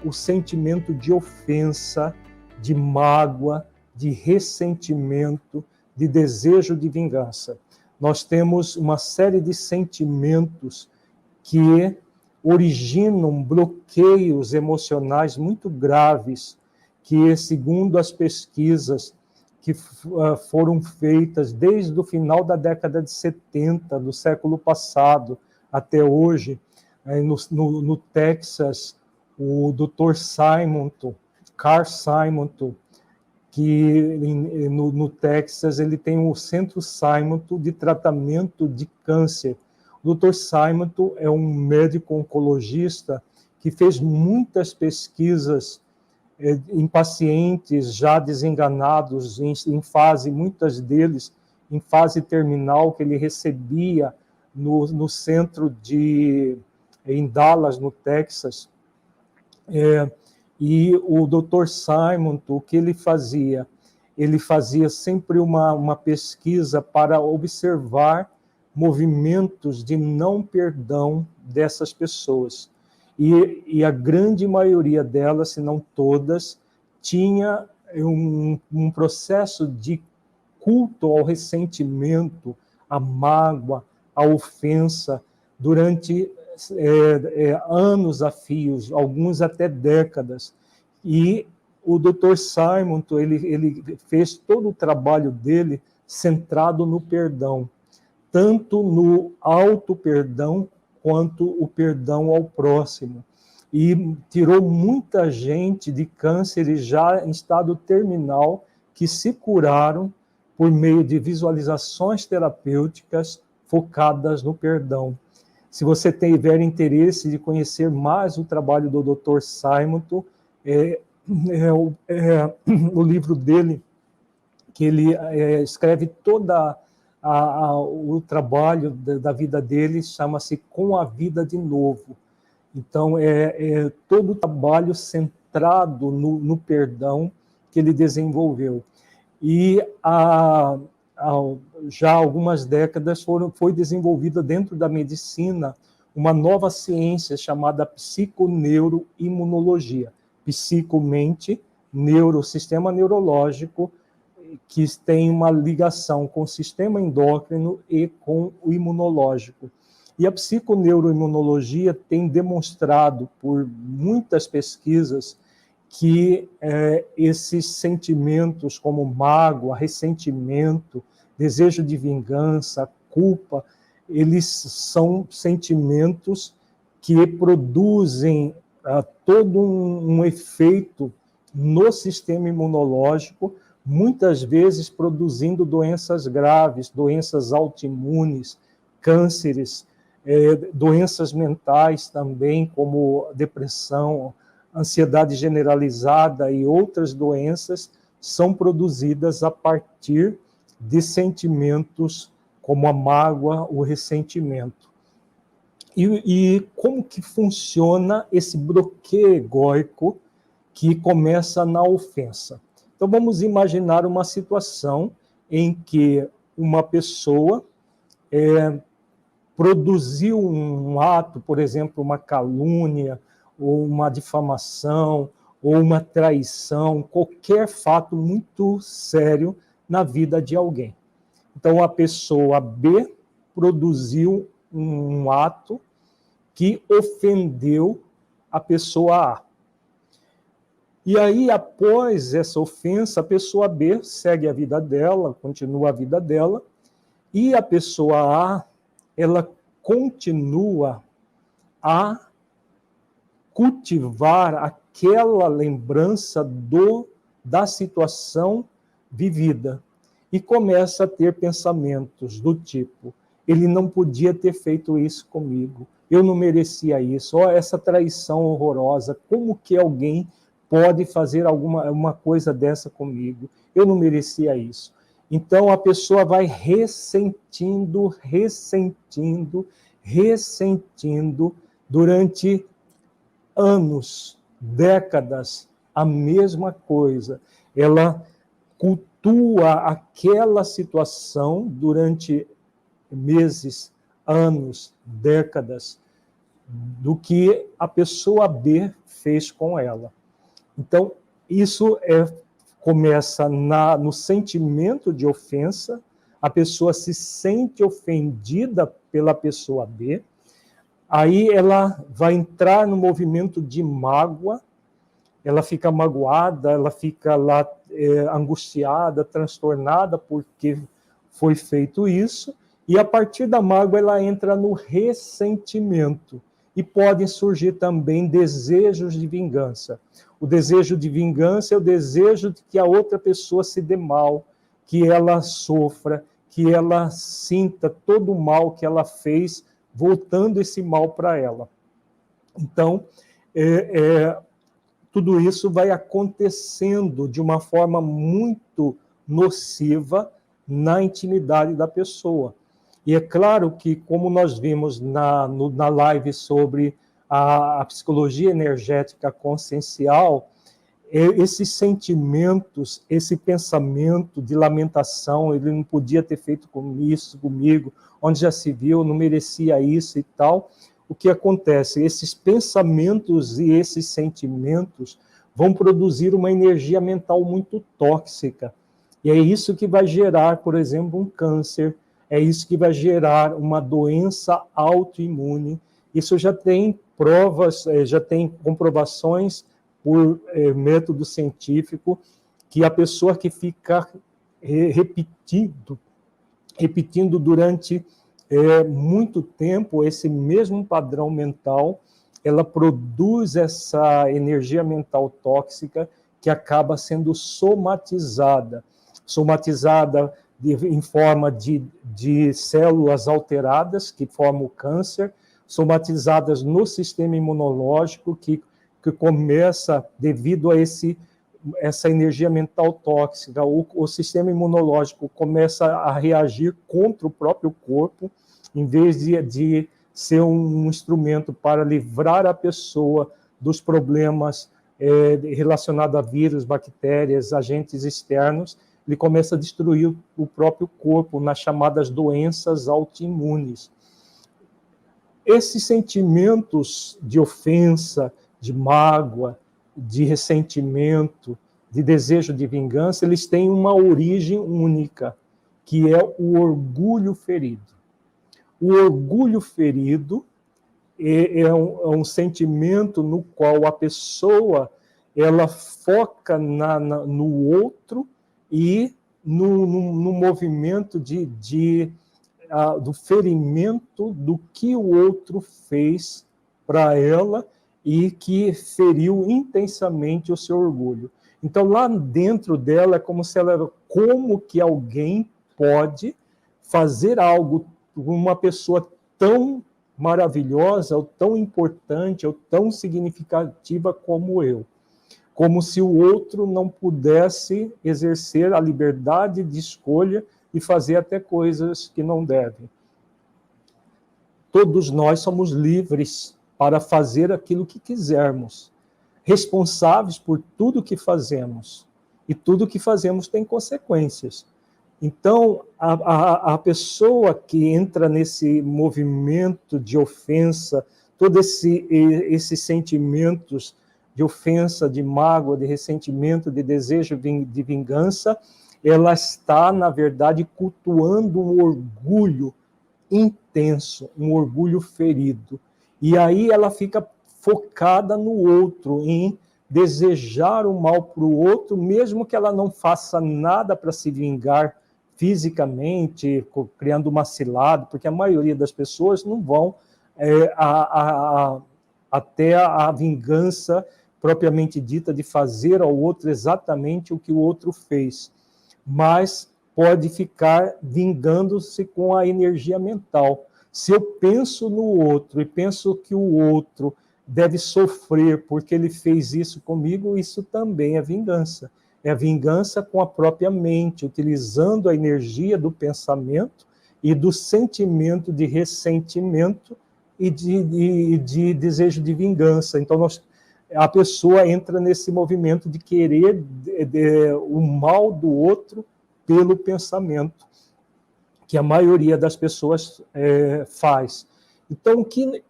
o sentimento de ofensa, de mágoa, de ressentimento, de desejo de vingança. Nós temos uma série de sentimentos que originam bloqueios emocionais muito graves, que, segundo as pesquisas que foram feitas desde o final da década de 70 do século passado até hoje, no Texas, o Dr. Carl Simonton, que no Texas ele tem o Centro Simonton de Tratamento de Câncer. O Dr. Simonton é um médico oncologista que fez muitas pesquisas em pacientes já desenganados, em fase, muitas deles em fase terminal, que ele recebia no centro em Dallas, no Texas. E o Dr. Simonton, o que ele fazia? Ele fazia sempre uma pesquisa para observar movimentos de não perdão dessas pessoas. E a grande maioria delas, se não todas, tinha um processo de culto ao ressentimento, à mágoa, à ofensa, durante anos a fios, alguns até décadas. E o Dr. Simonton, ele fez todo o trabalho dele centrado no perdão, tanto no auto-perdão quanto o perdão ao próximo. E tirou muita gente de cânceres já em estado terminal que se curaram por meio de visualizações terapêuticas focadas no perdão. Se você tiver interesse de conhecer mais o trabalho do Dr. Simonton, o livro dele, que ele escreve toda o trabalho da vida dele, chama-se Com a Vida de Novo. Então, todo o trabalho centrado no perdão que ele desenvolveu. E já há algumas décadas foi desenvolvida dentro da medicina uma nova ciência chamada psiconeuroimunologia. Psico-mente, neuro, sistema neurológico, que tem uma ligação com o sistema endócrino e com o imunológico. E a psiconeuroimunologia tem demonstrado, por muitas pesquisas, que esses sentimentos como mágoa, ressentimento, desejo de vingança, culpa, eles são sentimentos que produzem todo um efeito no sistema imunológico, muitas vezes produzindo doenças graves, doenças autoimunes, cânceres, doenças mentais também, como depressão, ansiedade generalizada e outras doenças, são produzidas a partir de sentimentos como a mágoa, o ressentimento. E como que funciona esse bloqueio egóico que começa na ofensa? Então, vamos imaginar uma situação em que uma pessoa produziu um ato, por exemplo, uma calúnia, ou uma difamação, ou uma traição, qualquer fato muito sério na vida de alguém. Então, a pessoa B produziu um ato que ofendeu a pessoa A. E aí, após essa ofensa, a pessoa B segue a vida dela, continua a vida dela, e a pessoa A, ela continua a cultivar aquela lembrança da situação vivida e começa a ter pensamentos do tipo: ele não podia ter feito isso comigo, eu não merecia isso, essa traição horrorosa, como que alguém pode fazer uma coisa dessa comigo? Eu não merecia isso. Então a pessoa vai ressentindo durante anos, décadas, a mesma coisa. Ela cultua aquela situação durante meses, anos, décadas, do que a pessoa B fez com ela. Então, isso começa no sentimento de ofensa, a pessoa se sente ofendida pela pessoa B, aí ela vai entrar no movimento de mágoa, ela fica magoada, ela fica lá angustiada, transtornada porque foi feito isso, e a partir da mágoa ela entra no ressentimento, e podem surgir também desejos de vingança. O desejo de vingança é o desejo de que a outra pessoa se dê mal, que ela sofra, que ela sinta todo o mal que ela fez, voltando esse mal para ela. Então, tudo isso vai acontecendo de uma forma muito nociva na intimidade da pessoa. E é claro que, como nós vimos na live sobre a psicologia energética consciencial, esses sentimentos, esse pensamento de lamentação, ele não podia ter feito isso comigo, onde já se viu, não merecia isso e tal. O que acontece? Esses pensamentos e esses sentimentos vão produzir uma energia mental muito tóxica. E é isso que vai gerar, por exemplo, um câncer, é isso que vai gerar uma doença autoimune. Isso já tem provas, já tem comprovações por método científico, que a pessoa que fica repetindo durante muito tempo esse mesmo padrão mental, ela produz essa energia mental tóxica que acaba sendo somatizada em forma de células alteradas, que formam o câncer, somatizadas no sistema imunológico, que começa, devido a essa energia mental tóxica, o sistema imunológico começa a reagir contra o próprio corpo, em vez de ser um instrumento para livrar a pessoa dos problemas relacionados a vírus, bactérias, agentes externos. Ele começa a destruir o próprio corpo nas chamadas doenças autoimunes. Esses sentimentos de ofensa, de mágoa, de ressentimento, de desejo de vingança, eles têm uma origem única, que é o orgulho ferido. O orgulho ferido é um sentimento no qual a pessoa ela foca no outro e no movimento do ferimento do que o outro fez para ela e que feriu intensamente o seu orgulho. Então, lá dentro dela, é como que alguém pode fazer algo com uma pessoa tão maravilhosa, ou tão importante, ou tão significativa como eu. Como se o outro não pudesse exercer a liberdade de escolha e fazer até coisas que não devem. Todos nós somos livres para fazer aquilo que quisermos, responsáveis por tudo que fazemos, e tudo que fazemos tem consequências. Então, a pessoa que entra nesse movimento de ofensa, todos esses sentimentos de ofensa, de mágoa, de ressentimento, de desejo de vingança, ela está, na verdade, cultuando um orgulho intenso, um orgulho ferido. E aí ela fica focada no outro, em desejar o mal para o outro, mesmo que ela não faça nada para se vingar fisicamente, criando uma cilada, porque a maioria das pessoas não vão até a vingança propriamente dita de fazer ao outro exatamente o que o outro fez, mas pode ficar vingando-se com a energia mental. Se eu penso no outro e penso que o outro deve sofrer porque ele fez isso comigo, isso também é vingança. É a vingança com a própria mente, utilizando a energia do pensamento e do sentimento de ressentimento e de desejo de vingança. Então, a pessoa entra nesse movimento de querer o mal do outro pelo pensamento, que a maioria das pessoas faz. Então, o que